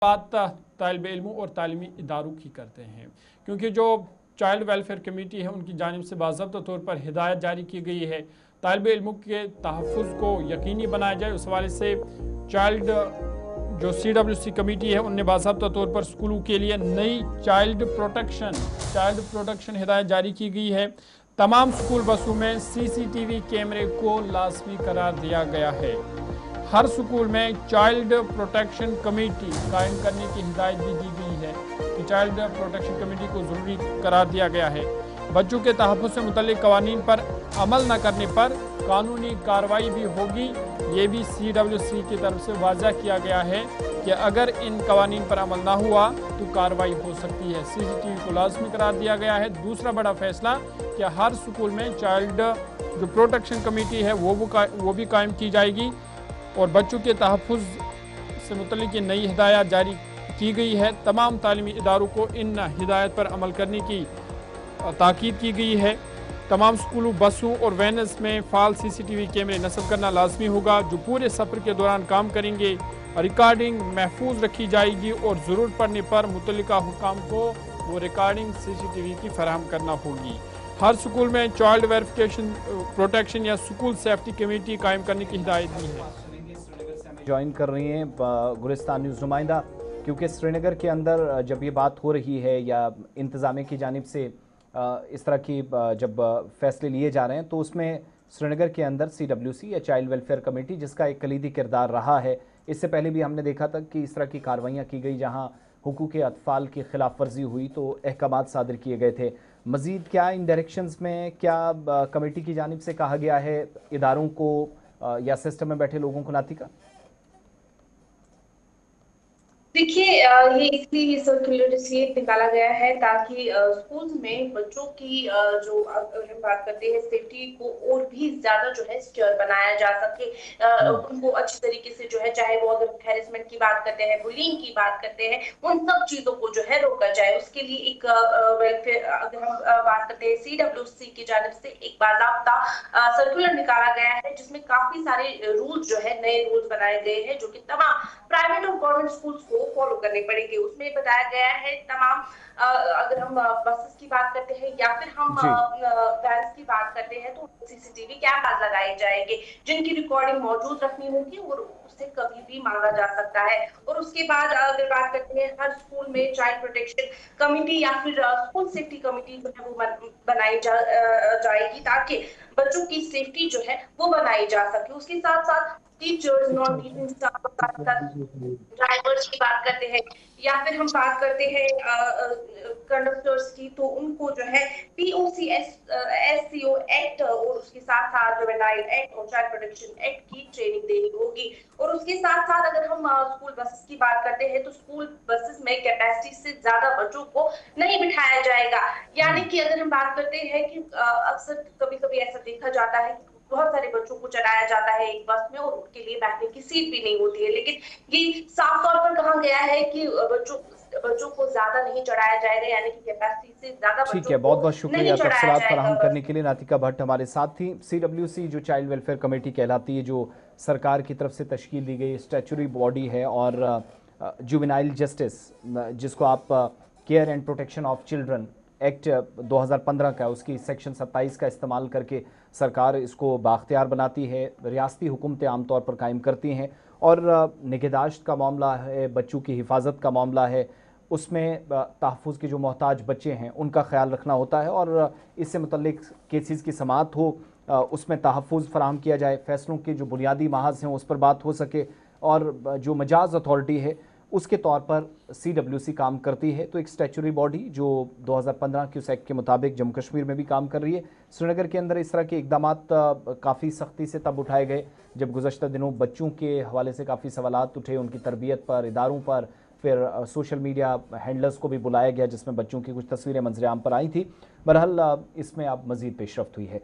बात तालिब इल्मों और तालीमी इदारों की करते हैं, क्योंकि जो चाइल्ड वेलफेयर कमेटी है उनकी जानिब से बाज़ाब्ता तौर पर हिदायत जारी की गई है तालिब इल्मों के तहफ़्फ़ुज़ को यकीनी बनाया जाए। उस हवाले से चाइल्ड जो CWC कमेटी है उनने बाज़ाब्ता तौर पर स्कूलों के लिए नई चाइल्ड प्रोटेक्शन हिदायत जारी की गई है। तमाम स्कूल बसों में CCTV कैमरे को लाजमी करार दिया गया है। हर स्कूल में चाइल्ड प्रोटेक्शन कमेटी कायम करने की हिदायत भी दी गई है कि चाइल्ड प्रोटेक्शन कमेटी को ज़रूरी करार दिया गया है। बच्चों के तहफ़्फ़ुज़ से मुतल्लिक़ कवानीन पर अमल न करने पर कानूनी कार्रवाई भी होगी। ये भी CWC की तरफ से वाज़ह किया गया है कि अगर इन कवानीन पर अमल ना हुआ तो कार्रवाई हो सकती है। CCTV को लाजमी करार दिया गया है। दूसरा बड़ा फैसला कि हर स्कूल में चाइल्ड जो प्रोटेक्शन कमेटी है वो भी कायम की जाएगी और बच्चों के तहफ़्फ़ुज़ से मुतल्लिक़ नई हिदायत जारी की गई है। तमाम तालीमी इदारों को इन हिदायत पर अमल करने की ताकीद की गई है। तमाम स्कूलों, बसों और वैनस में फ़ाल CCTV कैमरे नस्ब करना लाजमी होगा, जो पूरे सफ़र के दौरान काम करेंगे। रिकॉर्डिंग महफूज रखी जाएगी और ज़रूरत पड़ने पर मुतल्लिका हुकाम को वो रिकॉर्डिंग CCTV की फराहम करना होगी। हर स्कूल में चाइल्ड वेरिफिकेशन प्रोटेक्शन या स्कूल सेफ्टी कमेटी कायम करने की हिदायत दी है। ज्वाइन कर रही हैं गुलिस्तान न्यूज़ नुमाइंदा, क्योंकि श्रीनगर के अंदर जब ये बात हो रही है या इंतज़ामिया की जानिब से इस तरह की जब फैसले लिए जा रहे हैं तो उसमें श्रीनगर के अंदर CWC या चाइल्ड वेलफेयर कमेटी जिसका एक कलीदी किरदार रहा है। इससे पहले भी हमने देखा था कि इस तरह की कार्रवाइयाँ की गई जहाँ हुकूक अतफ़ाल की खिलाफ वर्जी हुई तो अहकामात सादर किए गए थे। मज़ीद क्या इन डायरेक्शंस में क्या कमेटी की जानिब से कहा गया है इदारों को या सिस्टम में बैठे लोगों को नाती का? देखिए, ये इसलिए सर्कुलर इसलिए निकाला गया है ताकि स्कूल्स में बच्चों की जो अगर हम बात करते हैं सेफ्टी को और भी ज्यादा जो है सिक्योर बनाया जा सके। उनको अच्छी तरीके से जो है, चाहे वो अगर हैरेसमेंट की बात करते हैं, बुलिंग की बात करते हैं, उन सब चीजों को जो है रोका जाए। उसके लिए एक वेलफेयर, अगर हम बात करते हैं, CWC की जानिब से एक बाकायदा सर्कुलर निकाला गया है जिसमें काफी सारे रूल्स जो है, नए रूल्स बनाए गए हैं जो कि तमाम प्राइवेट और गवर्नमेंट स्कूल्स को फॉलो करने पड़ेंगे। उसमें बताया गया है तमाम अगर हम बसेस की बात करते हैं या फिर हम वैन्स की बात करते हैं तो CCTV कैमरास लगाए जाएंगे जिनकी रिकॉर्डिंग मौजूद रखनी होगी और उससे कभी भी मांगा जा सकता है। और उसके बाद अगर बात करते हैं, हर स्कूल में चाइल्ड प्रोटेक्शन कमेटी या फिर स्कूल सेफ्टी कमेटी जो है वो बनाई जाएगी ताकि बच्चों की सेफ्टी जो है वो बनाई जा सके। उसके साथ साथ teachers, non teaching staff, drivers की बात करते हैं या फिर हम बात करते हैं कंडक्टर्स की, तो उनको जो है POCS SCO एक्ट और उसके साथ साथ जुवेनाइल एक्ट और चाइल्ड प्रोटेक्शन एक्ट की ट्रेनिंग देनी होगी। और उसके साथ साथ अगर हम स्कूल बसेस की बात करते हैं तो स्कूल बसेस में कैपेसिटी से ज्यादा बच्चों को नहीं बिठाया जाएगा। यानी कि अगर हम बात करते हैं कि अक्सर कभी कभी ऐसा देखा जाता है कि बहुत सारे बच्चों को चढ़ाया जाता है एक बस में और उनके लिए बैठने की सीट भी नहीं होती है, लेकिन ये साफ तौर पर कहा गया है कि बच्चों को ज्यादा नहीं चढ़ाया जाएगा, यानी कि कैपेसिटी से ज्यादा ठीक बच्चों है, बहुत को बहुत नहीं शुक्रिया चढ़ाया तफसीलात जाएगा फराहम बस करने के लिए। नातिका भट्ट हमारे साथ थी। CWC जो चाइल्ड वेलफेयर कमेटी कहलाती है, जो सरकार की तरफ से तश्कील दी गई स्टैचुरी बॉडी है, और जुवेनाइल जस्टिस जिसको आप care and protection of children act 2015 का, उसकी सेक्शन 27 का इस्तेमाल करके सरकार इसको बाख्तियार बनाती है। रियासती हुकूमतें आमतौर पर कायम करती हैं और निगहदाश्त का मामला है, बच्चों की हिफाजत का मामला है, उसमें तहफ़्फ़ुज़ के जो मोहताज बच्चे हैं उनका ख्याल रखना होता है और इससे मुतल्लिक़ केसेस की समाअत हो, उसमें तहफ़्फ़ुज़ फ़राहम किया जाए, फ़ैसलों के जो बुनियादी महाज़ हैं उस पर बात हो सके, और जो मजाज अथॉरिटी है उसके तौर पर CWC काम करती है। तो एक स्टैचुरी बॉडी जो 2015 के उस एक्ट के मुताबिक जम्मू कश्मीर में भी काम कर रही है। श्रीनगर के अंदर इस तरह के इक़दामात काफ़ी सख्ती से तब उठाए गए जब गुज़श्ता दिनों बच्चों के हवाले से काफ़ी सवालात उठे, उनकी तरबियत पर, इदारों पर, फिर सोशल मीडिया हैंडलर्स को भी बुलाया गया जिसमें बच्चों की कुछ तस्वीरें मंजर आम पर आई थी। बहरहाल इसमें अब मज़ीद पेशरफ्त हुई है।